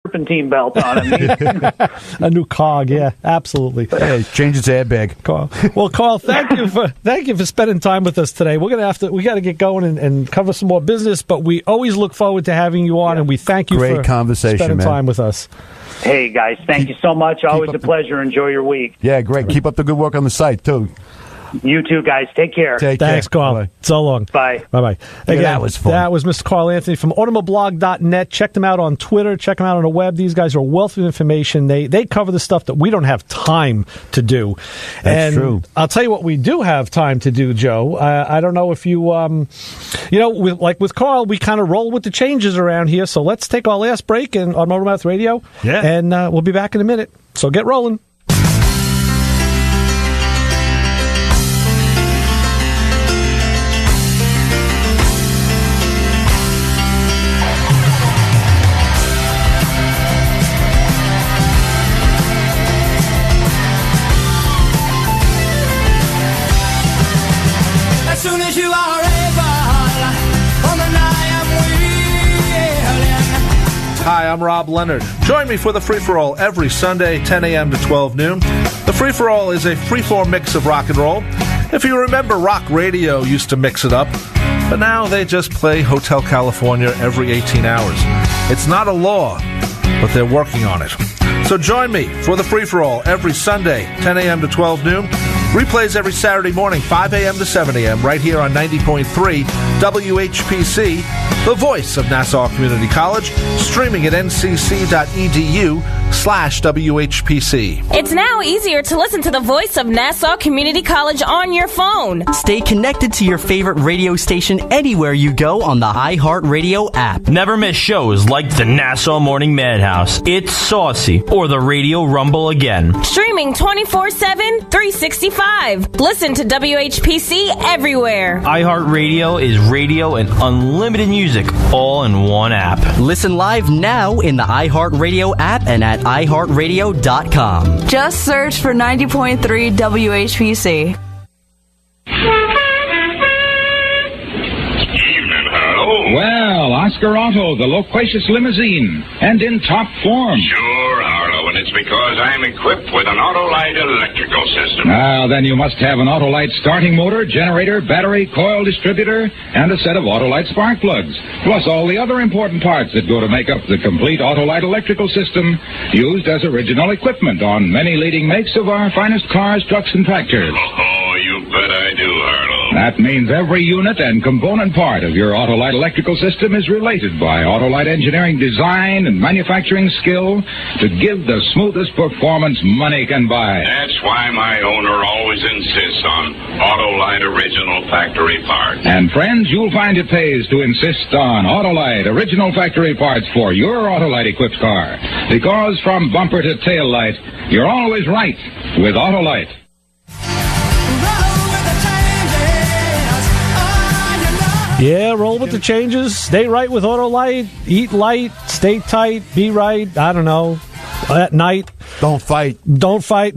serpentine belt on him. A new cog, yeah, absolutely. Hey, change its airbag. Carl. Well, Carl, thank you for spending time with us today. We got to get going and cover some more business, but we always look forward to having you on, and we thank you for spending time with us. Hey, guys, thank you so much. Always a pleasure. Enjoy your week. Yeah, great. Keep up the good work on the site, too. You too, guys. Take care. Thanks, Carl. Bye. So long. Bye. Bye-bye. Again, that was fun. That was Mr. Carl Anthony from automoblog.net. Check them out on Twitter. Check them out on the web. These guys are a wealth of information. They cover the stuff that we don't have time to do. That's true. I'll tell you what we do have time to do, Joe. I don't know if you, with Carl, we kind of roll with the changes around here. So let's take our last break on Motormouth Radio. Yeah. And we'll be back in a minute. So get rolling. Hi, I'm Rob Leonard. Join me for the Free-For-All every Sunday, 10 a.m. to 12 noon. The Free-For-All is a free-form mix of rock and roll. If you remember, rock radio used to mix it up, but now they just play Hotel California every 18 hours. It's not a law, but they're working on it. So join me for the Free-For-All every Sunday, 10 a.m. to 12 noon. Replays every Saturday morning, 5 a.m. to 7 a.m., right here on 90.3 WHPC, the voice of Nassau Community College, streaming at ncc.edu/WHPC. It's now easier to listen to the voice of Nassau Community College on your phone. Stay connected to your favorite radio station anywhere you go on the iHeartRadio app. Never miss shows like the Nassau Morning Madhouse, It's Saucy, or the Radio Rumble Again. Streaming 24/7, 365. Listen to WHPC everywhere. iHeartRadio is radio and unlimited music all in one app. Listen live now in the iHeartRadio app and at iHeartRadio.com. Just search for 90.3 WHPC. Well, Oscar Otto, the loquacious limousine, and in top form. Sure, Harlow, and it's because I'm equipped with an Autolite electrical system. Now, then you must have an Autolite starting motor, generator, battery, coil distributor, and a set of Autolite spark plugs, plus all the other important parts that go to make up the complete Autolite electrical system, used as original equipment on many leading makes of our finest cars, trucks, and tractors. Oh, you bet I do, Harlow. That means every unit and component part of your Autolite electrical system is related by Autolite engineering design and manufacturing skill to give the smoothest performance money can buy. That's why my owner always insists on Autolite original factory parts. And friends, you'll find it pays to insist on Autolite original factory parts for your Autolite equipped car. Because from bumper to tail light, you're always right with Autolite. Yeah, roll with the changes. Stay right with Autolite. Eat light. Stay tight. Be right. I don't know. At night. Don't fight. Don't fight.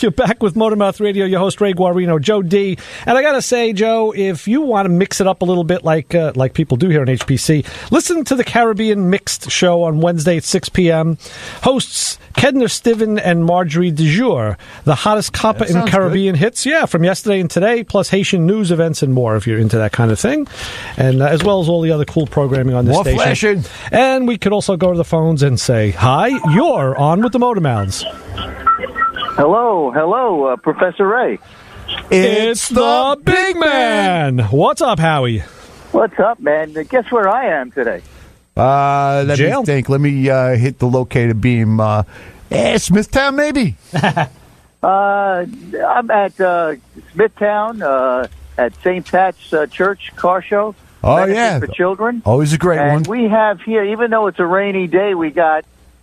You're back with Motormouth Radio, your host, Ray Guarino, Joe D. And I got to say, Joe, if you want to mix it up a little bit like people do here on HPC, listen to the Caribbean Mixed Show on Wednesday at 6 p.m. Hosts Kedner Stiven and Marjorie DeJour, the hottest copper and Caribbean hits, from yesterday and today, plus Haitian news events and more if you're into that kind of thing. And as well as all the other cool programming on this more station. Flashing. And we could also go to the phones and say, hi, you're on with the Motormouths. Hello, Professor Ray. It's the big man. What's up, Howie? What's up, man? Guess where I am today? Let me think. Let me hit the locator beam. Smithtown, maybe? I'm at Smithtown at St. Pat's Church Car Show. Oh, yeah. For children. Always a great one. And we have here, even though it's a rainy day,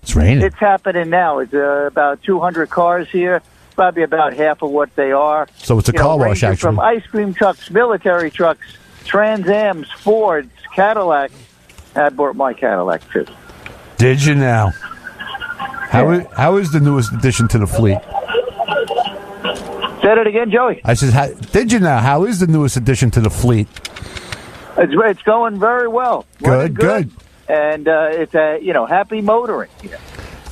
it's raining. It's happening now. It's about 200 cars here, probably about half of what they are. So it's a car wash, actually. From ice cream trucks, military trucks, Trans Ams, Fords, Cadillac. I bought my Cadillac, too. Did you now? How is the newest addition to the fleet? Say it again, Joey. I said, did you now? How is the newest addition to the fleet? It's going very well. Good. And it's happy motoring.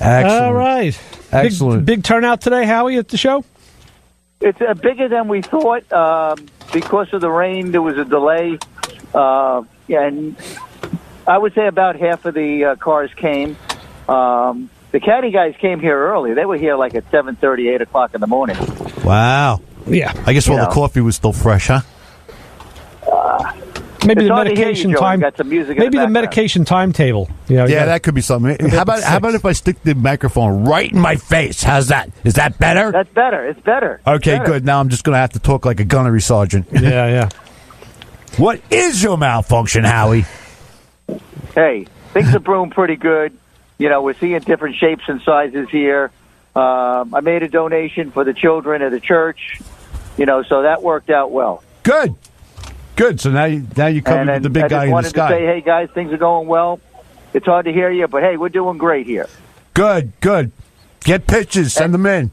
Excellent. All right. Excellent. Big turnout today, Howie, at the show? It's bigger than we thought. Because of the rain, there was a delay. And I would say about half of the cars came. The caddy guys came here early. They were here like at 7:30, 8 o'clock in the morning. Wow. Yeah. I guess the coffee was still fresh, huh? Maybe the medication time. Got some music maybe the medication timetable. Yeah, that could be something. How about if I stick the microphone right in my face? How's that? Is that better? That's better. It's better. Okay, better. good. Now I'm just going to have to talk like a gunnery sergeant. Yeah. What is your malfunction, Howie? Hey, things are brewing pretty good. We're seeing different shapes and sizes here. I made a donation for the children of the church. So that worked out well. Good. So now you covered with the big guy in the sky. I just wanted to say, hey, guys, things are going well. It's hard to hear you, but, hey, we're doing great here. Good. Get pictures. Send them in.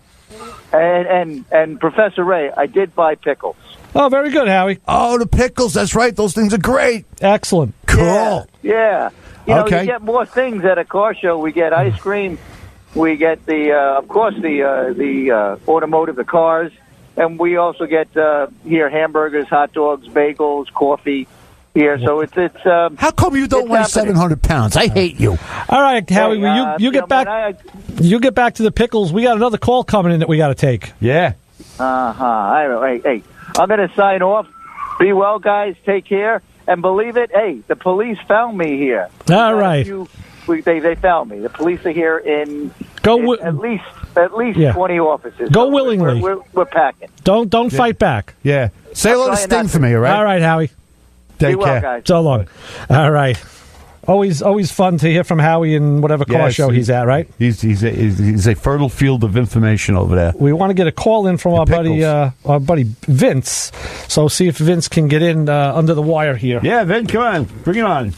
And Professor Ray, I did buy pickles. Oh, very good, Howie. Oh, the pickles. That's right. Those things are great. Excellent. Cool. Yeah. Okay. You get more things at a car show. We get ice cream. We get the automotive, the cars. And we also get here hamburgers, hot dogs, bagels, coffee here. So it's how come you don't weigh 700 pounds? I hate you. All right, Howie, you get back. You get back to the pickles. We got another call coming in that we got to take. Yeah. Hey, I'm going to sign off. Be well, guys. Take care. And believe it, hey, the police found me here. All right. They found me. The police are here in at least 20 offices. Go so willingly. We're packing. Don't fight back. Yeah. Say hello to Sting for me, all right? All right, Howie. Take care. Guys. So long. All right. Always fun to hear from Howie in whatever car show he's at, right? He's a fertile field of information over there. We want to get a call in from our buddy Vince. So see if Vince can get in under the wire here. Yeah, Vince, come on. Bring it on.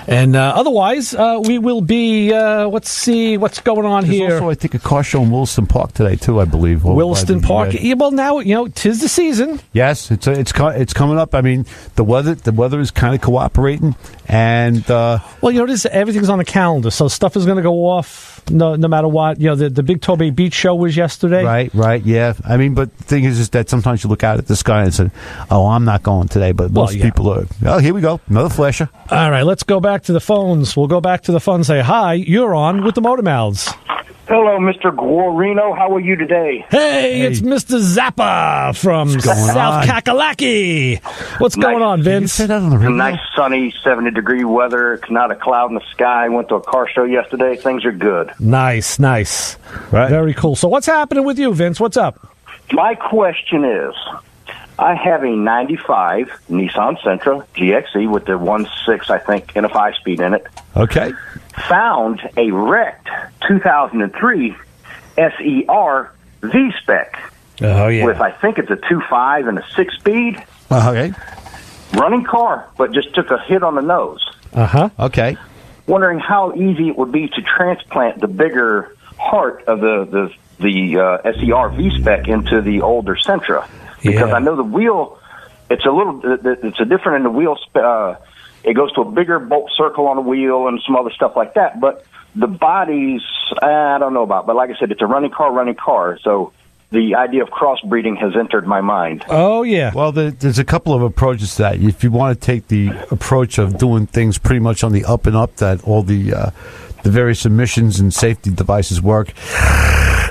And otherwise, we will be, let's see what's going on here. There's also, I think, a car show in Williston Park today, too, I believe. Williston Park. Yeah, well, now, 'tis the season. Yes, it's coming up. I mean, the weather is kind of cooperating. And, everything's on the calendar, so stuff is going to go off no matter what. The Big Tobay Beach show was yesterday. Right, yeah. I mean, but the thing is that sometimes you look out at the sky and say, oh, I'm not going today, but most people are. Oh, here we go. Another flasher. All right, let's go back to the phones. We'll go back to the phone and say, hi, you're on with the Motor Mouths. Hello, Mr. Guarino. How are you today? Hey, it's Mr. Zappa from South Kakalaki. What's going on, Vince? Say that on the radio? Nice, sunny, 70-degree weather. It's not a cloud in the sky. Went to a car show yesterday. Things are good. Nice. Right. Very cool. So what's happening with you, Vince? What's up? My question is, I have a 95 Nissan Sentra GXE with the 1.6, I think, and a 5-speed in it. Okay. Found a wrecked 2003 SER V-Spec. Oh, yeah. With, I think it's a 2.5 and a 6-speed. Okay. Running car, but just took a hit on the nose. Uh-huh. Okay. Wondering how easy it would be to transplant the bigger heart of the SER V-Spec into the older Sentra. Because I know the wheel, it's a different in the wheel. It goes to a bigger bolt circle on the wheel and some other stuff like that. But the bodies, I don't know about. But like I said, it's a running car. So the idea of crossbreeding has entered my mind. Oh, yeah. Well, there's a couple of approaches to that. If you want to take the approach of doing things pretty much on the up and up, that all the various emissions and safety devices work.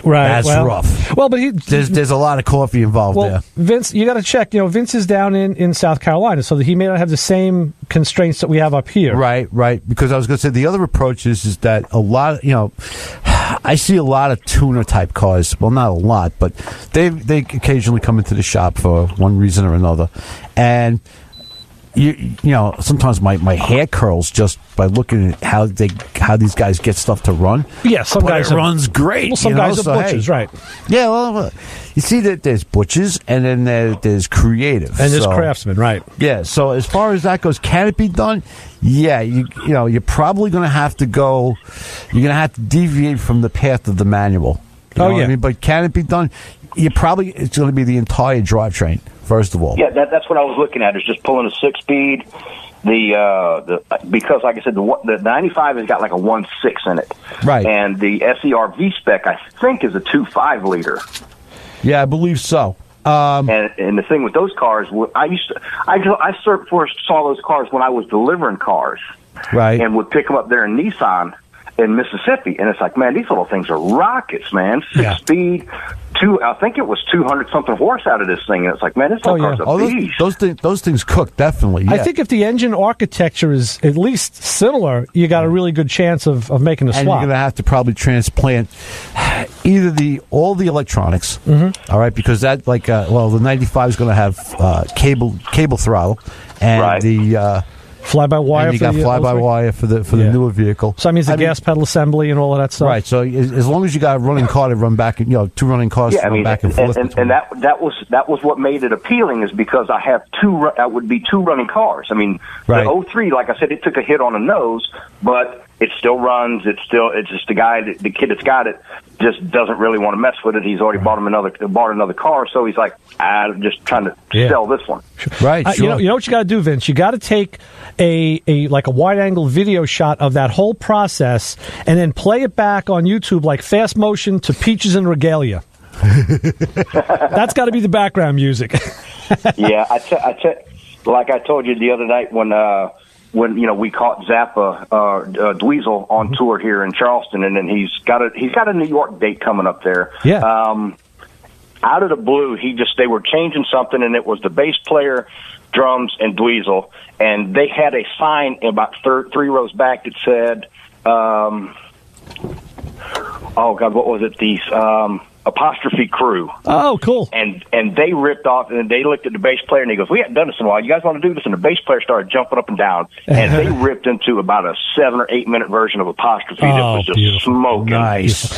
Right, that's rough. Well, but there's a lot of coffee involved there. Vince, you got to check. Vince is down in South Carolina, so that he may not have the same constraints that we have up here. Right. Because I was going to say the other approach is that a lot. I see a lot of tuner type cars. Well, not a lot, but they occasionally come into the shop for one reason or another, and. Sometimes my hair curls just by looking at how these guys get stuff to run. Yeah, some guys runs great. Well, some guys are butchers, right? Yeah, well, you see that there's butchers and then there's creative and there's craftsmen, right? Yeah. So as far as that goes, can it be done? Yeah, you're probably going to have to go. You're going to have to deviate from the path of the manual. You know what I mean? But can it be done? It's going to be the entire drivetrain. First of all, yeah, that's what I was looking at. Is just pulling a 6-speed because, like I said, the 95 has got like a 1.6 in it, right? And the SER V spec, I think, is a 2.5 liter. Yeah, I believe so. And the thing with those cars, I first saw those cars when I was delivering cars, right? And would pick them up there in Nissan in Mississippi, and it's like, man, these little things are rockets, man. 6-speed. I think it was 200-something horse out of this thing, and it's like, man, this whole car's a beast. Those things cook, definitely. Yeah. I think if the engine architecture is at least similar, you got a really good chance of making a swap. And you're going to have to probably transplant either all the electronics, all right, because that, the 95 is going to have cable throttle, and the fly-by-wire. And you got fly-by-wire for the newer vehicle. So that means the gas pedal assembly and all of that stuff. Right. So as long as you got a running car to run back, two running cars to run back and forth. And that was what made it appealing, is because I have would be two running cars. I mean, the 03, like I said, it took a hit on the nose, but it still runs. It's just the kid that's got it just doesn't really want to mess with it. He's already bought another car, so he's like, I'm just trying to sell this one. Right. Sure. You know what you got to do, Vince? You got to take a wide angle video shot of that whole process and then play it back on YouTube like fast motion to Peaches and Regalia. That's got to be the background music. Yeah, like I told you the other night when we caught Zappa Dweezil on tour here in Charleston, and then he's got a New York date coming up there. Yeah. Out of the blue, they were changing something, and it was the bass player, drums, and Dweezil, and they had a sign about 3 rows back that said, oh God, what was it? These apostrophe crew. Oh, cool. And they ripped off, and they looked at the bass player, and he goes, we haven't done this in a while. You guys want to do this? And the bass player started jumping up and down, and they ripped into about a 7 or 8 minute version of apostrophe that was just beautiful. smoking. Nice.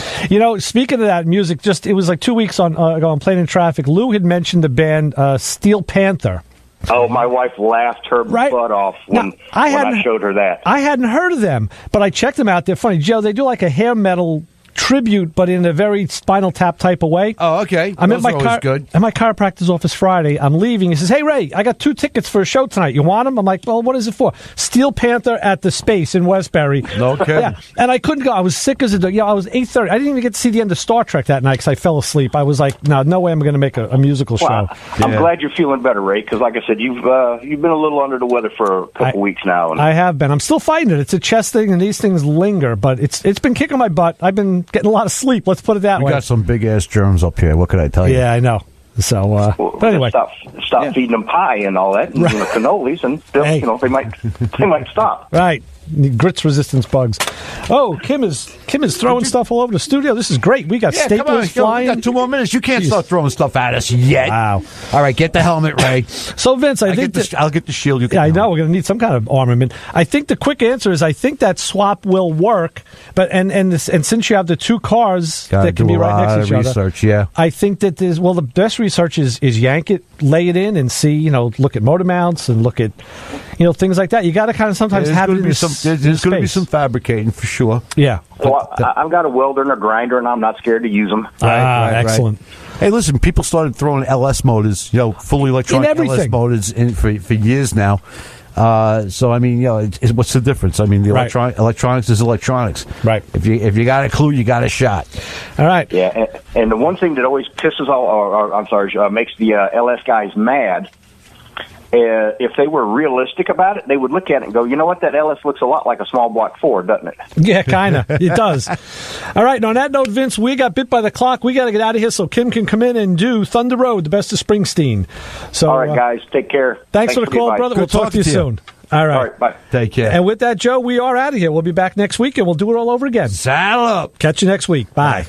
Speaking of that music, it was like 2 weeks ago on Plane in Traffic, Lou had mentioned the band Steel Panther. Oh, my wife laughed her butt off when I showed her that. I hadn't heard of them, but I checked them out. They're funny. Joe, they do like a hair metal tribute, but in a very Spinal Tap type of way. Oh, okay. I'm Those at are always good. At my chiropractor's office Friday. I'm leaving. He says, "Hey, Ray, I got 2 tickets for a show tonight. You want them?" I'm like, "Well, what is it for?" Steel Panther at the Space in Westbury. No kidding. Yeah, and I couldn't go. I was sick as a dog. I was 8:30. I didn't even get to see the end of Star Trek that night because I fell asleep. I was like, no way I'm going to make a musical show. I'm glad you're feeling better, Ray, because like I said, you've been a little under the weather for a couple weeks now. I have been. I'm still fighting it. It's a chest thing, and these things linger, but it's been kicking my butt. I've been getting a lot of sleep. Let's put it that way. We got some big ass germs up here. What could I tell you? Yeah, I know. So, but anyway, stop feeding them pie and all that, and cannolis, and they might stop. Right. Grits resistance bugs. Oh, Kim is throwing stuff all over the studio. This is great. We got staples flying. We got 2 more minutes. You can't start throwing stuff at us yet. Wow. All right, get the helmet, Ray. So, Vince, I'll get the shield. You I know we're going to need some kind of armament. I think the quick answer is I think that swap will work. But and since you have the 2 cars that can be right next to each other, research, I think that the best research is yank it, lay it in, and see. Look at motor mounts and look at things like that. You got to kind of sometimes have it in there's going to be some fabricating for sure. Yeah. Well, I've got a welder and a grinder, and I'm not scared to use them. Right, excellent. Hey, listen, people started throwing LS motors, fully electronic LS motors in for years now. So I mean, what's the difference? I mean, the electronics is electronics. Right. If you got a clue, you got a shot. All right. Yeah, and the one thing that always makes the LS guys mad. If they were realistic about it, they would look at it and go, you know what, that LS looks a lot like a small block Ford, doesn't it? Yeah, kind of. It does. All right, and on that note, Vince, we got bit by the clock. We got to get out of here so Kim can come in and do Thunder Road, the best of Springsteen. So, all right, guys, take care. Thanks for the call, brother. We'll talk to you soon. All right, bye. Take care. And with that, Joe, we are out of here. We'll be back next week, and we'll do it all over again. Saddle up. Catch you next week. Bye.